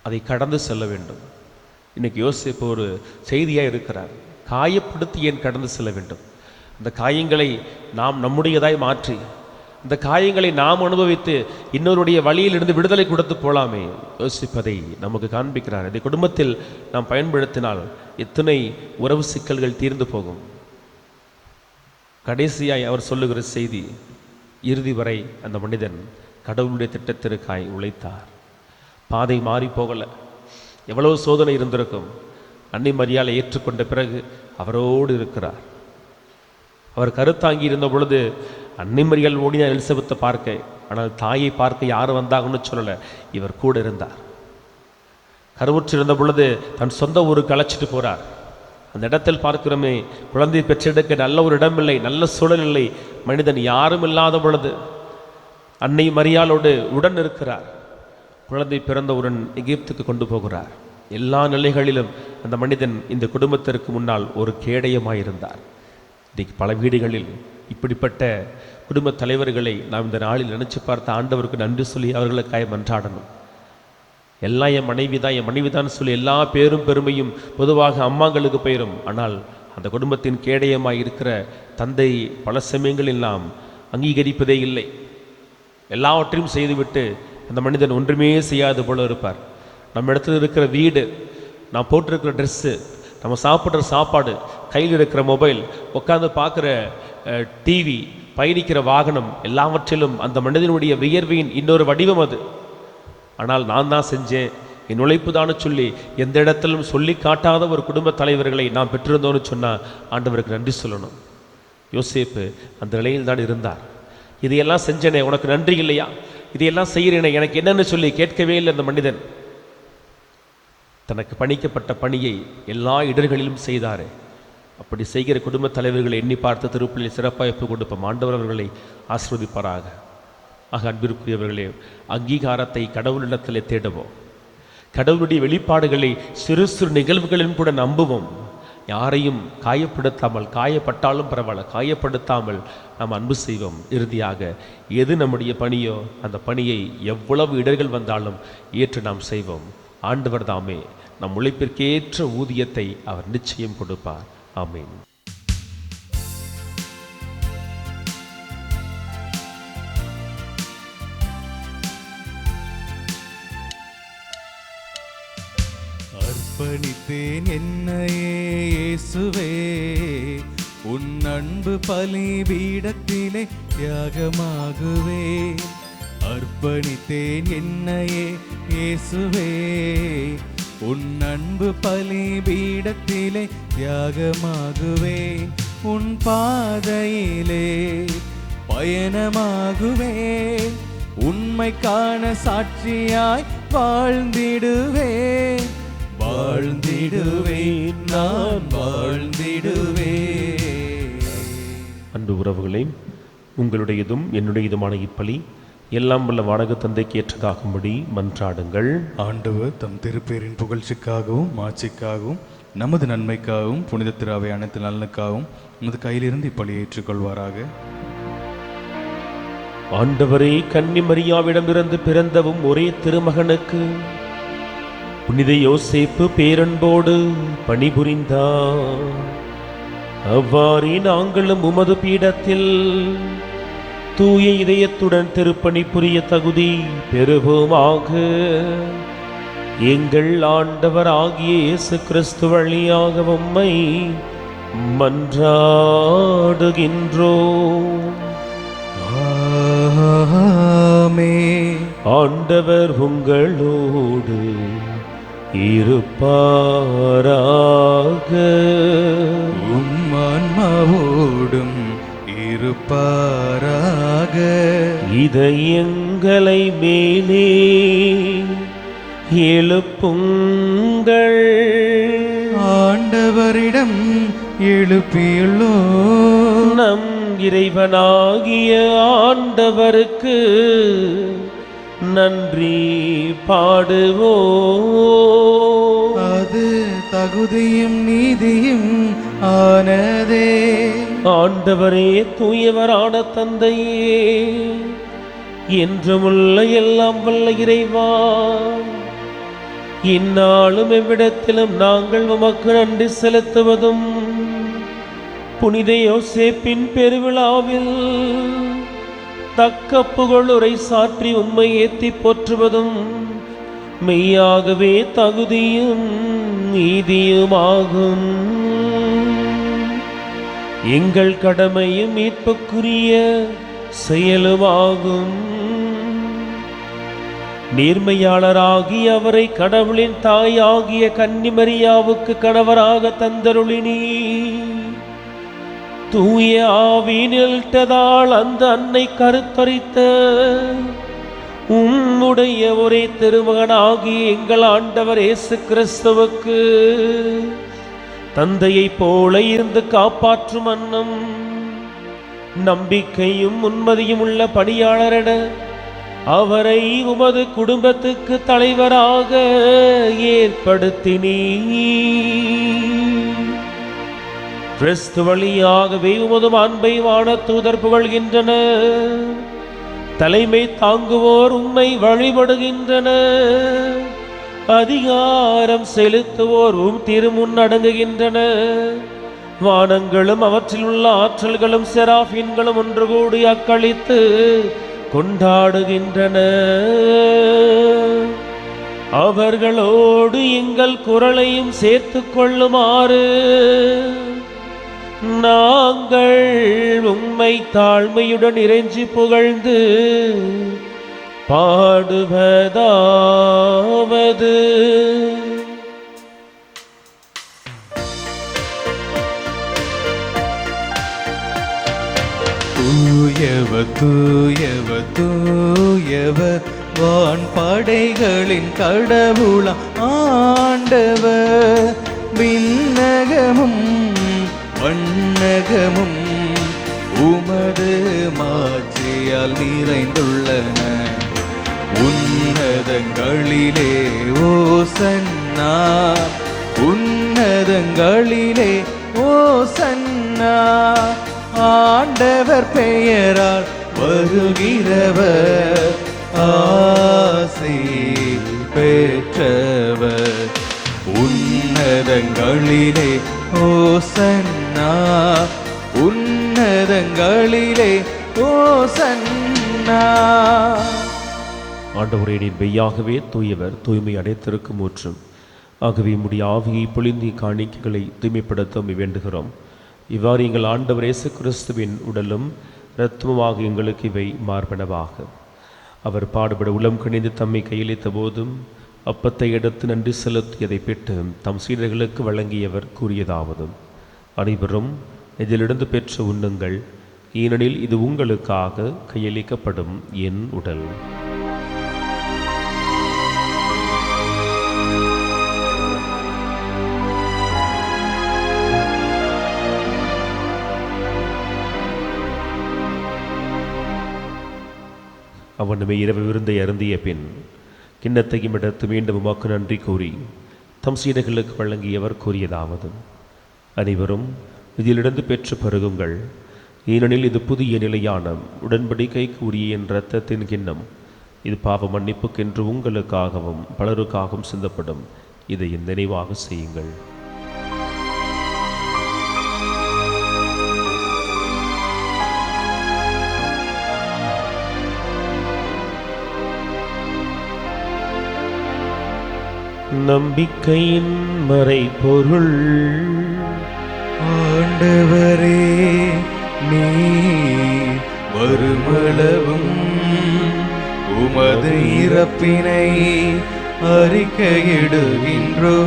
அதை கடந்து செல்ல வேண்டும். இன்னைக்கு யோசிப்பு ஒரு செய்தியாக இருக்கிறார். காயப்படுத்தி ஏன் கடந்து செல்ல வேண்டும்? அந்த காயங்களை நாம் நம்முடையதாய் மாற்றி, அந்த காயங்களை நாம் அனுபவித்து இன்னொருடைய வழியிலிருந்து விடுதலை கொடுத்து போலாமே. யோசிப்பதை நமக்கு காண்பிக்கிறார். இதை குடும்பத்தில் நாம் பயன்படுத்தினால் எத்தனை உறவு சிக்கல்கள் தீர்ந்து போகும். கடைசியாய் அவர் சொல்லுகிற செய்தி, இறுதி வரை அந்த மனிதன் கடவுளுடைய திட்டத்திற்காய் உழைத்தார். பாதை மாறி போகலை. எவ்வளவு சோதனை இருந்திருக்கும். அன்னை மரியாளை ஏற்றுக்கொண்ட பிறகு அவரோடு இருக்கிறார். அவர் கருத்தாங்கி இருந்த பொழுது அன்னை மரியாள் ஓடினார் எலிசபெத்தை பார்க்க. ஆனால் தாயை பார்க்க யார் வந்தாங்கன்னு சொல்லலை, இவர் கூட இருந்தார். கருவுற்று இருந்த பொழுது தன் சொந்த ஊருக்கு அழைச்சிட்டு போகிறார். அந்த இடத்தில் பார்க்கிறோமே, குழந்தை பெற்றெடுக்க நல்ல ஒரு இடம் இல்லை, நல்ல சூழல் இல்லை. மனிதன் யாரும் இல்லாத பொழுது அன்னை மரியாளோடு உடன் இருக்கிறார். குழந்தை பிறந்தவுடன் எகிப்துக்கு கொண்டு போகிறார். எல்லா நிலைகளிலும் அந்த மனிதன் இந்த குடும்பத்திற்கு முன்னால் ஒரு கேடயமாயிருந்தார். இன்றைக்கு பல வீடுகளில் இப்படிப்பட்ட குடும்ப தலைவர்களை நாம் இந்த நாளில் நினைச்சு பார்த்து ஆண்டவருக்கு நன்றி சொல்லி அவர்களுக்காக மன்றாடணும். எல்லாம் என் மனைவி தான் சொல்லி எல்லா பேரும் பெருமையும் பொதுவாக அம்மாங்களுக்கு போயிடும். ஆனால் அந்த குடும்பத்தின் கேடயமாய் இருக்கிற தந்தை பல சமயங்களில் நாம் அங்கீகரிப்பதே இல்லை. எல்லாவற்றையும் செய்துவிட்டு அந்த மனிதன் ஒன்றுமே செய்யாது போல இருப்பார். நம்ம இடத்துல இருக்கிற வீடு, நாம் போட்டிருக்கிற ட்ரெஸ்ஸு, நம்ம சாப்பிட்ற சாப்பாடு, கையில் இருக்கிற மொபைல், உட்காந்து பார்க்குற டிவி, பயணிக்கிற வாகனம், எல்லாவற்றிலும் அந்த மனிதனுடைய வியர்வையின் இன்னொரு வடிவம் அது. ஆனால் நான் தான் செஞ்சேன், என் உழைப்பு தானு சொல்லி எந்த இடத்திலும் சொல்லி காட்டாத ஒரு குடும்ப தலைவர்களை நாம் பெற்றிருந்தோன்னு சொன்னால் ஆண்டவருக்கு நன்றி சொல்லணும். யோசேப்பு அந்த நிலையில் தான் இருந்தார். இதையெல்லாம் செஞ்சனே, உனக்கு நன்றி இல்லையா? இதையெல்லாம் செய்கிறேனே, எனக்கு என்னன்னு சொல்லி கேட்கவே இல்லை. அந்த மனிதன் தனக்கு பணிக்கப்பட்ட பணியை எல்லா இடர்களிலும் செய்தாரே. அப்படி செய்கிற குடும்ப தலைவர்களை எண்ணி பார்த்து திருப்பலியில் சிறப்பாய்ப்பு கொடுப்போம். ஆண்டவர் அவர்களை ஆசீர்வதிப்பாராக. ஆக அன்பிற்குரியவர்களே, அங்கீகாரத்தை கடவுளிடத்தில் தேடுவோம். கடவுளுடைய வெளிப்பாடுகளை சிறு சிறு நிகழ்வுகளிலும் கூட நம்புவோம். யாரையும் காயப்படுத்தாமல், காயப்பட்டாலும் பரவாயில்ல, காயப்படுத்தாமல் நாம் அன்பு செய்வோம். இறுதியாக எது நம்முடைய பணியோ அந்த பணியை எவ்வளவு இடர்கள் வந்தாலும் ஏற்று நாம் செய்வோம். ஆண்டவர் தாமே நம் உழைப்பிற்கேற்ற ஊதியத்தை அவர் நிச்சயம் கொடுப்பார். ஆமென். அர்ப்பணித்தேன் என்னையே இயேசுவே, உன் அன்பு பலிபீடத்திலே தியாகமாகுவேன். அர்ப்பணித்தேன் என்னையே இயேசுவே, உன் அன்பு பலிபீடத்திலே தியாகமாகுவேன். உன் பாதையிலே பயணமாகுவேன். உண்மைக்கான சாட்சியாய் வாழ்ந்திடுவேன். வாழ்ந்திடுவேன், நான் வாழ்ந்திடுவேன். அன்பு உறவுகளே, உங்களுடையதும் என்னுடையதுமான இப்பலி எல்லாம் வல்ல வானக தந்தைக்கு ஏற்றதாகும்படி மன்றாடுங்கள். ஆண்டவர் தம் திருப்பேரின் புகழ்ச்சிக்காகவும் மாட்சிக்காகவும் நமது நன்மைக்காகவும் புனித திராவை அனைத்து நலனுக்காகவும் நமது கையிலிருந்து இப்பலியை ஏற்றுக்கொள்வாராக. ஆண்டவரே, கன்னி மரியாவிடமிருந்து பிறந்தவும் ஒரே திருமகனுக்கு புனித யோசேப்பு பேரன்போடு பணிபுரிந்தார். அவ்வாறே நாங்களும் உமது பீடத்தில் தூய இதயத்துடன் திருப்பணி புரிய தகுதி பெறுவோமாக. எங்கள் ஆண்டவர் ஆகிய இயேசு கிறிஸ்து வழியாக உம்மை மன்றாடுகின்றோம். ஆமென். ஆண்டவர் உங்களோடு இருப்பாராக. ஆன்மாவோடும் இருப்பாராக. இதயங்களை மேலே எழுப்புங்கள், ஆண்டவரிடம் எழுப்பியுள்ளோ. நம் இறைவனாகிய ஆண்டவருக்கு நன்றி பாடுவோம். அது தகுதியும் நீதியும் ஆனதே. ஆண்டவரே, தூயவரான தந்தையே, என்றுமுள்ள எல்லாம் வல்ல இறைவா, இந்நாளும் எவ்விடத்திலும் நாங்கள் உமக்கு நன்றி செலுத்துவதும் புனித யோசேப்பின் பெருவிழாவில் தக்க புகழுரை சாற்றி உம்மை ஏத்தி போற்றுவதும் மெய்யாகவே தகுதியும் நீதியுமாகும். எங்கள் கடமையும் மீட்புக்குரிய செயலுமாகும். நேர்மையாளராகி அவரை கடவுளின் தாயாகிய கன்னிமரியாவுக்கு கணவராக தந்தருளினீ. தூய ஆவியினிட்டதால் அந்த அன்னை கருத்தரித்த உம்முடைய ஒரே திருமகனாகி எங்கள் ஆண்டவர் இயேசு கிறிஸ்துவுக்கு தந்தையைப் போல இருந்து காப்பாற்றும் அன்னம் நம்பிக்கையும் உண்மதியும் உள்ள பணியாளரென அவரை உமது குடும்பத்துக்கு தலைவராக ஏற்படுத்தினீ. கிறிஸ்து வழியாகவே உமது அன்பை வான தூதர் புகழ்கின்றன. தலைமை தாங்குவோர் உம்மை வழிபடுகின்றன. அதிகாரம் செலுத்துவோர் திருமுன் அடங்குகின்றன. வானங்களும் அவற்றில் உள்ள ஆற்றல்களும் செராஃபின்களும் ஒன்று கூடி அக்களித்து கொண்டாடுகின்றன. அவர்களோடு எங்கள் குரலையும் சேர்த்து கொள்ளுமாறு நாங்கள் உம்மை தாழ்மையுடன் இறைஞ்சி புகழ்ந்து பாடுவதாவது: தூயவர் தூயவர் தூயவர் வான் படைகளின் கடவுளாம் ஆண்டவர். விண்ணகமும் வண்ணகமும் உமது மாட்சியால் நிறைந்துள்ளன. உன்னதங்களிலே ஓசன்னா, உன்னதங்களிலே ஓசன்னா. ஆண்டவர் பெயரால் வருகிறவர் ஆசி பெற்றவர். உன்னதங்களிலே ஓசன்னா, உன்னதங்களிலே ஓசன்னா. ஆண்டவரே, நீர் மெய்யாகவே தூயவர், தூய்மை அடைத்திருக்கும் ஊற்றும். ஆகவே உம்முடைய ஆவியை பொழிந்து காணிக்கைகளை தூய்மைப்படுத்த வேண்டுகிறோம். இவ்வாறு எங்கள் ஆண்டவர் இயேசு கிறிஸ்துவின் உடலும் இரத்தமுமாக எங்களுக்கு இவை மார்பனவாக. அவர் பாடுபட உளம் கணிந்து தம்மை கையளித்த போதும் அப்பத்தை எடுத்து நன்றி செலுத்தியதை பெற்று தம் சீடர்களுக்கு வழங்கியவர் கூறியதாவது: அனைவரும் இதிலிருந்து பெற்று உண்ணுங்கள், ஏனெனில் இது உங்களுக்காக கையளிக்கப்படும் என் உடல். அவனுமே இரவு விருந்தை அருந்திய பின் கிண்ணத்தையும் எடுத்து மீண்டும் உமக்கு நன்றி கூறி தம் சீடர்களுக்கு வழங்கியவர் கூறியதாவது: அனைவரும் இதிலிருந்து பெற்று பருகுங்கள், ஏனெனில் இது புதிய நிலையான உடன்படிக்கைக்கு உரிய என் இரத்தத்தின் கிண்ணம். இது பாவ மன்னிப்புக்கென்று உங்களுக்காகவும் பலருக்காகவும் சிந்தப்படும். இதை என் நினைவாக செய்யுங்கள். நம்பிக்கையின் மறைபொருள். ஆண்டவரே, நீ வருமளவும் உமது இறப்பினை அறிக்கையிடுகின்றோ,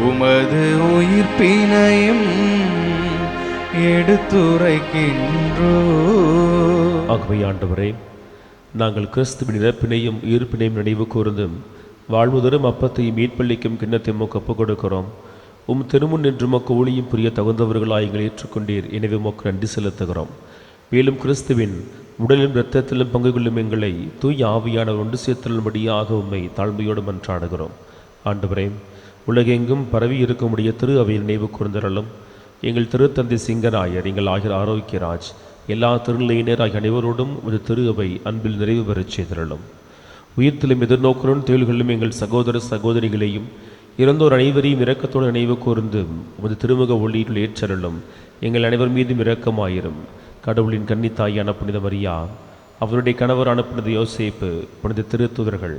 உமது உயிர்ப்பினையும் எடுத்துரைக்கின்றோ. ஆகவே ஆண்டவரே, நாங்கள் கிறிஸ்துவின் இறப்பினையும் உயிர்ப்பினையும் நினைவு கூர்ந்தும் வாழ்வுதரும் அப்பத்தையும் மீட்பளிக்கும் கிண்ணத்தை உமக்கு ஒப்புக் கொடுக்கிறோம். உம் திருமுன் நின்று உமக்கு ஊழியம் புரிய தகுந்தவர்களாய் எங்களை ஏற்றுக்கொண்டீர். எனவே உமக்கு நன்றி செலுத்துகிறோம். மேலும் கிறிஸ்துவின் உடலிலும் இரத்தத்திலும் பங்கு கொள்ளும் எங்களை தூய் ஆவியான ஒன்று சேர்த்தலும்படியாக உம்மை தாழ்மையோடு மன்றாடுகிறோம். ஆண்டவரே, உலகெங்கும் பரவி இருக்கும்படிய திரு அவை நினைவு கூர்ந்தரலும். எங்கள் திருத்தந்தை சிங்கராயர், எங்கள் ஆகிய ஆரோக்கியராஜ், எல்லா திருநிலையினர் ஆகிய அனைவரோடும் ஒரு திரு அவை அன்பில் நிறைவு பெறச் செய்தரலும். உயிர்த்திலும் எதிர்நோக்கலும் தொழில்களிலும் எங்கள் சகோதர சகோதரிகளையும் இறந்தோர் அனைவரையும் இரக்கத்தோடு நினைவு கூர்ந்து உமது திருமுக ஒளியில் ஏற்றருளும். எங்கள் அனைவர் மீதும் இரக்கமாயிரும். கடவுளின் கன்னித்தாயான புனித மரியா, அவருடைய கணவரான புனித யோசேப்பு, புனித திருத்தூதர்கள்,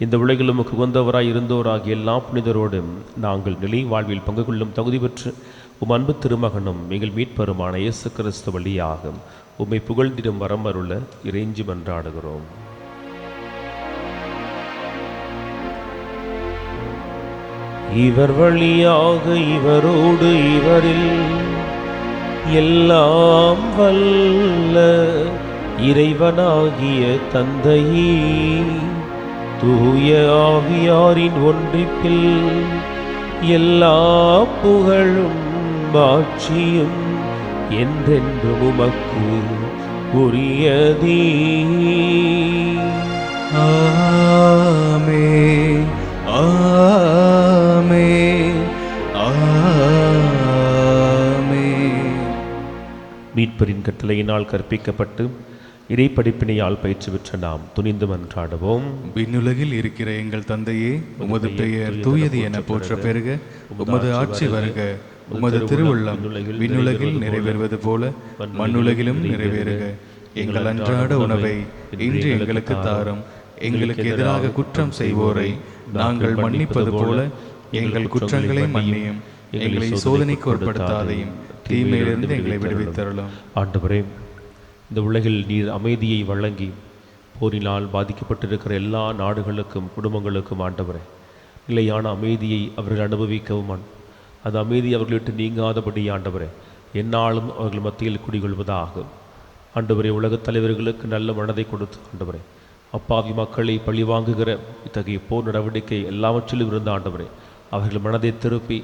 இந்த உலகிலும் உகந்தவராய் இருந்தோராகிய எல்லா புனிதரோடும் நாங்கள் நிலை வாழ்வில் பங்கு கொள்ளும் தகுதி பெற்று உம் அன்பு திருமகனும் எங்கள் மீட்பருமான இயேசு கிறிஸ்து வழியாக உம்மை புகழ்ந்திடும் வரம் அருள இறைஞ்சி மன்றாடுகிறோம். இவர் வழியாக இவரோடு இவரில் எல்லாம் வல்ல இறைவனாகிய தந்தையே, தூய ஆவியாரின் ஒன்றிப்பில் எல்லா புகழும் மாட்சியும் என்றென்றும் உமக்கு உரியதே. ஆமென், ஆமென், ஆமென். மீட்பரின் கட்டளையினால் கற்பிக்கப்பட்டு இறைப்படிப்பினையால் பயிற்சி பெற்ற நாம் துணிந்து மன்றாடுவோம். விண்ணுலகில் இருக்கிற எங்கள் தந்தையே, உமது பெயர் தூயது என போற்ற பெருக, உமது ஆட்சி வருக, உமது திருவுள்ளம் விண்ணுலகில் நிறைவேறுவது போல மண்ணுலகிலும் நிறைவேறுக. எங்கள் அன்றாட உணவை இன்று எங்களுக்கு தாரும். எங்களுக்கு எதிராக குற்றம் செய்வோரை நாங்கள் மன்னிப்பது போல எங்கள் குற்றங்களை மன்னியும். எங்களை சோதனைக்கு உட்படுத்தாதையும் தீமையிலிருந்து எங்களை விடுவித்தருளும். ஆண்டவரே, இந்த உலகில் நீர் அமைதியை வழங்கி போரினால் பாதிக்கப்பட்டிருக்கிற எல்லா நாடுகளுக்கும் குடும்பங்களுக்கும் ஆண்டவரே நிலையான அமைதியை அவர்கள் அனுபவிக்கவும் அந்த அமைதி அவர்கள் விட்டு நீங்காதபடி ஆண்டவரே எந்நாளும் அவர்கள் மத்தியில் குடிகொள்வதாகும். ஆண்டவரே, உலகத் தலைவர்களுக்கு நல்ல மனதை கொடுத்து ஆண்டவரே அப்பாவி மக்களை பழிவாங்குகிற இத்தகைய போர் நடவடிக்கை எல்லாவற்றிலும் இருந்த ஆண்டவரே அவர்கள் மனதை திருப்பி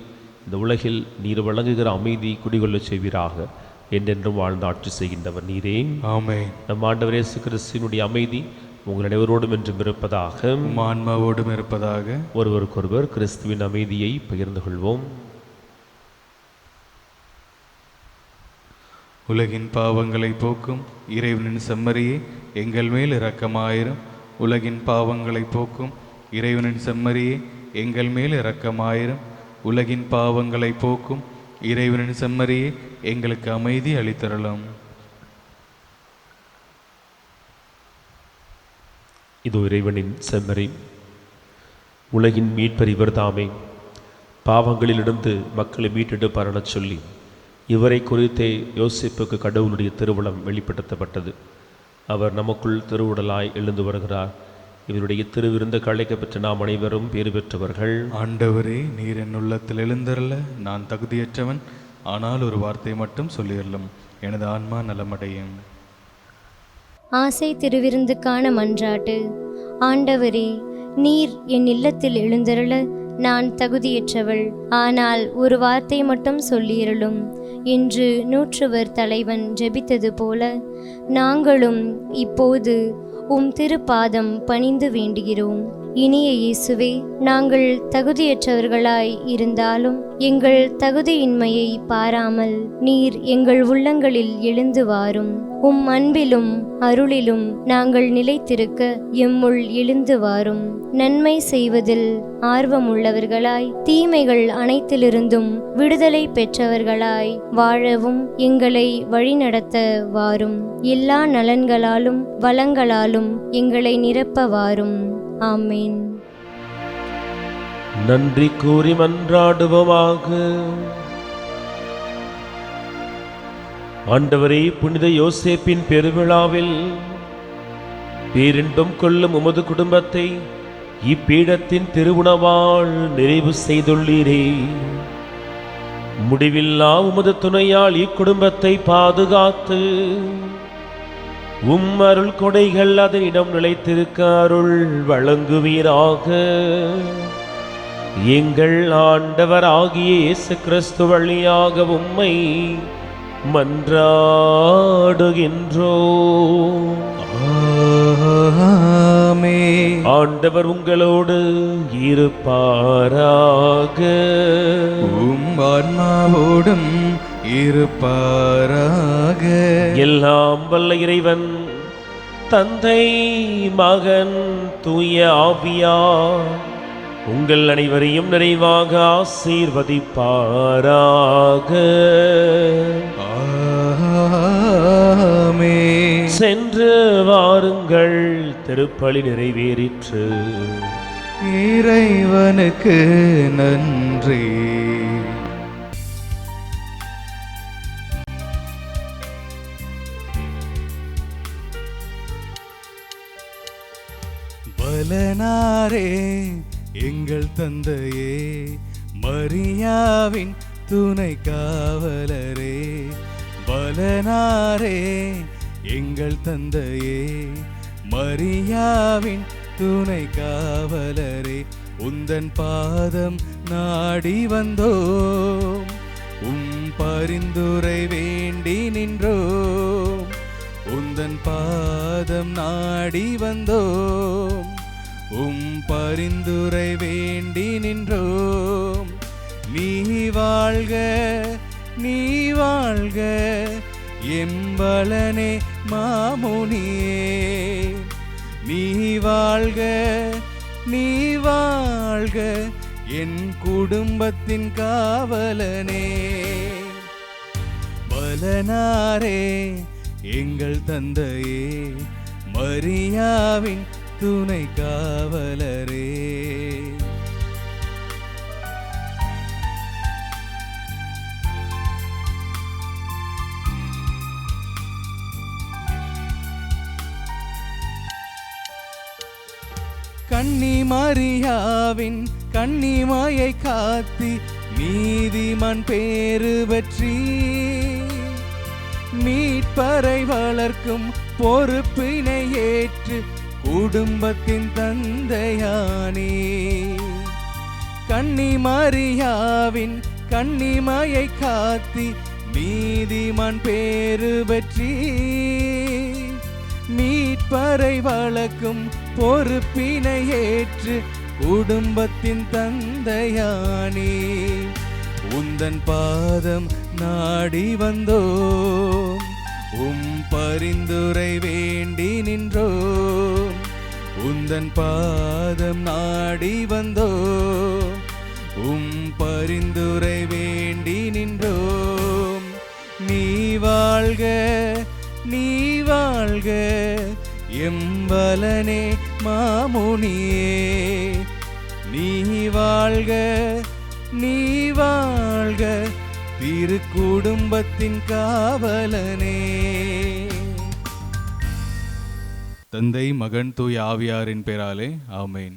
இந்த உலகில் நீர் வழங்குகிற அமைதி குடிகொள்ளச் செய்வீராக. என்றென்றும் வாழ்ந்து ஆட்சி செய்கின்றவர் நீரே. ஆமென். நம் ஆண்டவர் இயேசு கிறிஸ்துவினுடைய அமைதி உங்கள் அனைவரோடும் என்றும் இருப்பதாக, ஆன்மாவோடும் இருப்பதாக. ஒருவருக்கொருவர் கிறிஸ்துவின் அமைதியை பகிர்ந்து கொள்வோம். உலகின் பாவங்களை போக்கும் இறைவனின் செம்மறியே, எங்கள் மேல் இரக்கமாயிரும். உலகின் பாவங்களை போக்கும் இறைவனின் செம்மறியே, எங்கள் மேல் இரக்கமாயிரும். உலகின் பாவங்களை போக்கும் இறைவனின் செம்மறியே, எங்களுக்கு அமைதி அளித்தருளும். இதோ இறைவனின் செம்மறி, உலகின் மீட்பர் இவர் தாமே. பாவங்களிலிருந்து மக்களை மீட்டெடுப்பார் எனச் சொல்லி இவரை குறித்தே யோசிப்புக்கு கடவுளுடைய திருவுளம் வெளிப்படுத்தப்பட்டது. அவர் நமக்குள் திருவுடலாய் எழுந்து வருகிறார். இவருடைய திருவிருந்து கழைக்க பெற்ற நாம் அனைவரும் பேறு பெற்றவர்கள். ஆண்டவரே, நீர் என் உள்ளத்தில் எழுந்தருள நான் தகுதியற்றவன். ஆனால் ஒரு வார்த்தை மட்டும் சொல்லியல்லும், எனது ஆன்மா நலமடையும். ஆசை திருவிருந்துக்கான மன்றாட்டு. ஆண்டவரே, நீர் என் இல்லத்தில் எழுந்தருள நான் தகுதியற்றவள். ஆனால் ஒரு வார்த்தை மட்டும் சொல்லியருளும் என்று நூற்றுவர் தலைவன் ஜெபித்தது போல நாங்களும் இப்போது உம் திருப்பாதம் பணிந்து வேண்டுகிறோம். இனிய இயேசுவே, நாங்கள் தகுதியற்றவர்களாய் இருந்தாலும் எங்கள் தகுதியின்மையை பாராமல் நீர் எங்கள் உள்ளங்களில் எழுந்து வாரும். உம் அன்பிலும் அருளிலும் நாங்கள் நிலைத்திருக்க எம்முள் எழுந்து வாரும். நன்மை செய்வதில் ஆர்வமுள்ளவர்களாய் தீமைகள் அனைத்திலிருந்தும் விடுதலை பெற்றவர்களாய் வாழவும் எங்களை வழிநடத்த வாரும். எல்லா நலன்களாலும் வளங்களாலும் எங்களை நிரப்ப வாரும். ஆமேன். நன்றி கூறி மன்றாடுவோமாக. ஆண்டவரே, புனித யோசேப்பின் பெருவிழாவில் பேரின்பம் கொள்ளும் உமது குடும்பத்தை இப்பீடத்தின் திருவுணவால் நிறைவு செய்துள்ளீரே. முடிவில்லா உமது துணையால் இக்குடும்பத்தை பாதுகாத்து அருள் கொடைகள் அதனிடம் நிலைத்திருக்க அருள் வழங்குவீராக. எங்கள் ஆண்டவர் ஆகிய இயேசு கிறிஸ்து வழியாக உம்மை மன்றாடுகின்றோம். ஆமென். ஆண்டவர் உங்களோடு இருப்பாராக. உம் ஆன்மாவோடும் இருப்பாராக. எல்லாம் வல்ல இறைவன் தந்தை, மகன், தூய ஆவியார் உங்கள் அனைவரையும் நிறைவாக ஆசீர்வதிப்பாராக. ஆமென். சென்று வாருங்கள், திருப்பலி நிறைவேறிற்று. இறைவனுக்கு நன்றி. பலனாரே எங்கள் தந்தையே, மரியாவின் துணை காவலரே. பலனாரே எங்கள் தந்தையே, மரியாவின் துணை காவலரே. உந்தன் பாதம் நாடி வந்தோம், உம் பரிந்துரை வேண்டி நின்றோம். உந்தன் பாதம் நாடி வந்தோம், உம் பரிந்துரை வேண்டி நின்றோம். நீ வாழ்க, நீ வாழ்க எம்பலனே மாமுனியே. நீ வாழ்க, நீ வாழ்க என் குடும்பத்தின் காவலனே. பலனாரே எங்கள் தந்தையே, மரியாவின் துணை காவலரே. கன்னி மரியாவின் கன்னிமாயை காத்தி நீதிமான் பேறு பற்றி மீட்பரை வளர்க்கும் பொறுப்பினை ஏற்று குடும்பத்தின் தந்தையானே. கன்னி மரியாவின் கன்னிமாயை காத்தி நீதிமான் பேறு பற்றி மீட்பரை வளர்க்கும் பொறுப்பினை ஏற்று குடும்பத்தின் தந்தையானே. உந்தன் பாதம் நாடி வந்தோம், உம் பரிந்துரை வேண்டி நின்றோம். உந்தன் பாதம் நாடி வந்தோம், உம் பரிந்துரை வேண்டி நின்றோம். நீ வாழ்க, நீ வாழ்க எம்பலனே மாமுனியே. நீ வாழ்க, நீ வாழ்க திருக்குடும்பத்தின் காவலனே. தந்தை, மகன், தூய ஆவியாரின் பெயராலே ஆமென்.